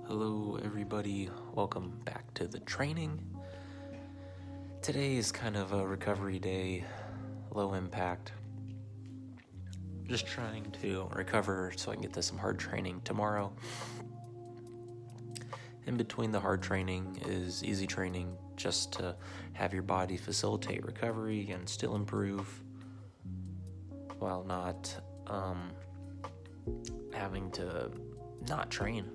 Hello, everybody. Welcome back to the training. Today is kind of a recovery day, low impact. Just trying to recover so I can get to some hard training tomorrow. In between the hard training is easy training just to have your body facilitate recovery and still improve while not having to not train.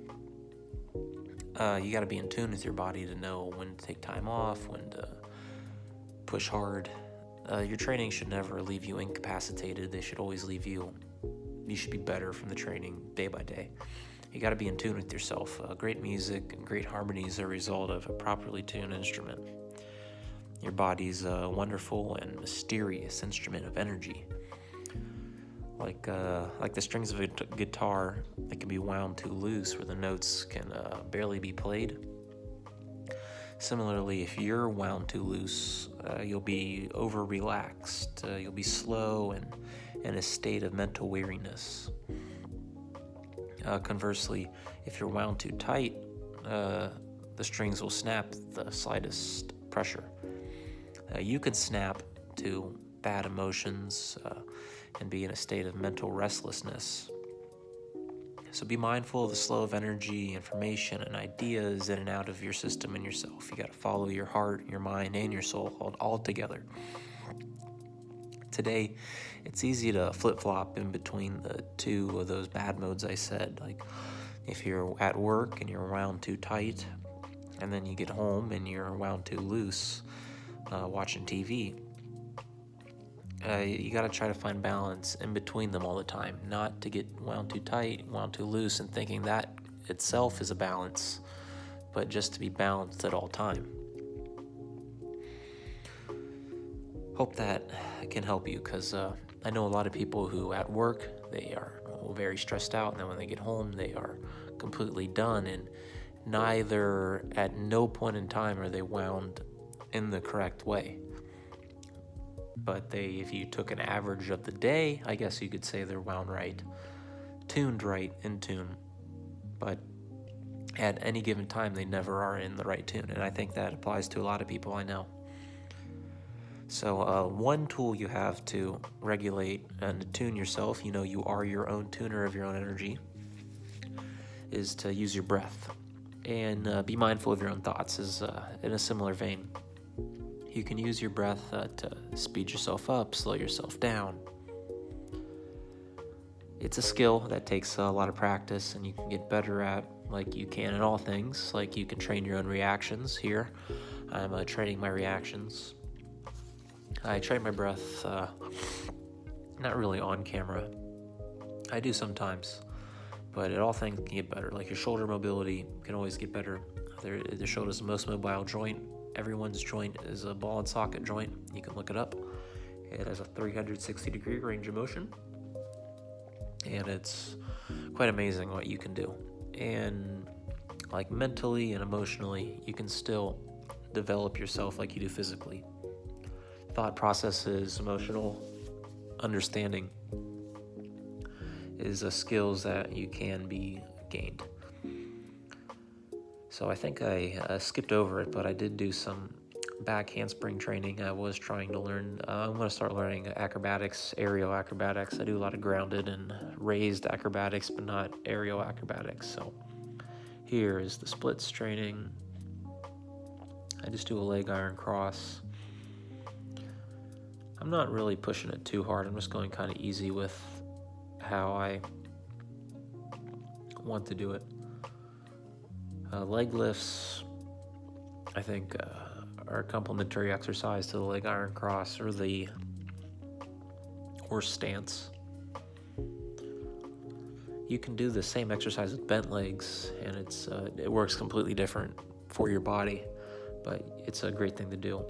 You got to be in tune with your body to know when to take time off, when to push hard. Your training should never leave you incapacitated. They should always leave you should be better from the training day by day. You got to be in tune with yourself. Great music and great harmony is a result of a properly tuned instrument. Your body's a wonderful and mysterious instrument of energy. Like the strings of a guitar that can be wound too loose where the notes can barely be played. Similarly, if you're wound too loose, you'll be over-relaxed. You'll be slow and in a state of mental weariness. Conversely, if you're wound too tight, the strings will snap the slightest pressure. You can snap to bad emotions and be in a state of mental restlessness. So be mindful of the flow of energy, information, and ideas in and out of your system and yourself. You got to follow your heart, your mind, and your soul all together. Today, it's easy to flip-flop in between the two of those bad modes I said. Like if you're at work and you're wound too tight, and then you get home and you're wound too loose watching TV. You got to try to find balance in between them all the time, not to get wound too tight, wound too loose, and thinking that itself is a balance, but just to be balanced at all time. Hope that can help you, because I know a lot of people who at work, they are very stressed out, and then when they get home, they are completely done, and at no point in time are they wound in the correct way. But if you took an average of the day, I guess you could say they're wound right, tuned right, in tune. But at any given time, they never are in the right tune. And I think that applies to a lot of people I know. So one tool you have to regulate and tune yourself, you are your own tuner of your own energy, is to use your breath. And be mindful of your own thoughts is in a similar vein. You can use your breath to speed yourself up, slow yourself down. It's a skill that takes a lot of practice, and you can get better at, like you can in all things. Like you can train your own reactions. Here, I'm training my reactions. I train my breath, not really on camera. I do sometimes, but all things can get better. Like your shoulder mobility can always get better. The shoulder is the most mobile joint. Everyone's joint is a ball and socket joint. You can look it up. It has a 360-degree range of motion, and it's quite amazing what you can do. And like mentally and emotionally, you can still develop yourself like you do physically. Thought processes, emotional understanding is skills that you can be gained. So I think I skipped over it, but I did do some back handspring training. I was trying to learn, I'm going to start learning acrobatics, aerial acrobatics. I do a lot of grounded and raised acrobatics, but not aerial acrobatics. So here is the splits training. I just do a leg iron cross. I'm not really pushing it too hard. I'm just going kind of easy with how I want to do it. Leg lifts, I think, are a complementary exercise to the leg iron cross or the horse stance. You can do the same exercise with bent legs, and it works completely different for your body, but it's a great thing to do.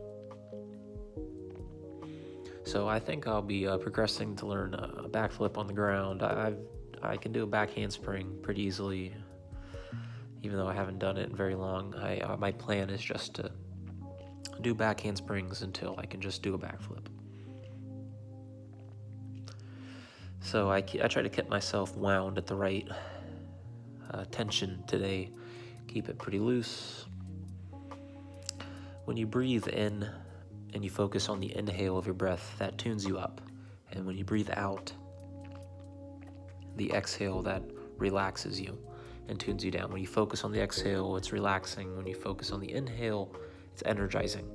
So I think I'll be progressing to learn a backflip on the ground. I can do a back handspring pretty easily. Even though I haven't done it in very long, my plan is just to do back handsprings until I can just do a backflip. So I try to keep myself wound at the right tension today, Keep it pretty loose. When you breathe in and you focus on the inhale of your breath, that tunes you up. And when you breathe out, the exhale, that relaxes you and tunes you down. When you focus on the exhale, it's relaxing. When you focus on the inhale, it's energizing.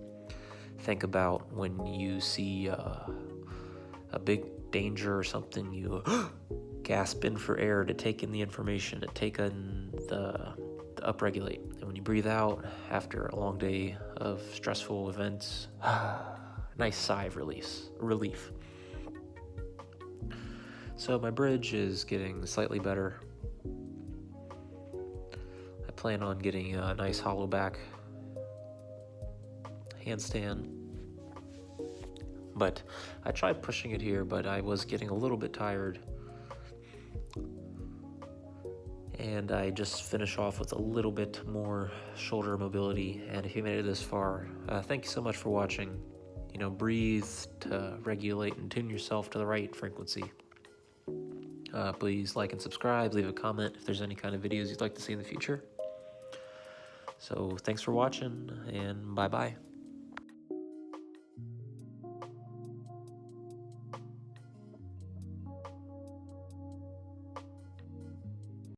Think about when you see a big danger or something, you gasp in for air to take in the information, to take in the upregulate. And when you breathe out after a long day of stressful events, nice sigh of relief. So my bridge is getting slightly better. I plan on getting a nice hollow back handstand. But I tried pushing it here, but I was getting a little bit tired. And I just finish off with a little bit more shoulder mobility. And if you made it this far, thank you so much for watching. Breathe to regulate and tune yourself to the right frequency. Please like and subscribe, leave a comment if there's any kind of videos you'd like to see in the future. So thanks for watching, and bye-bye.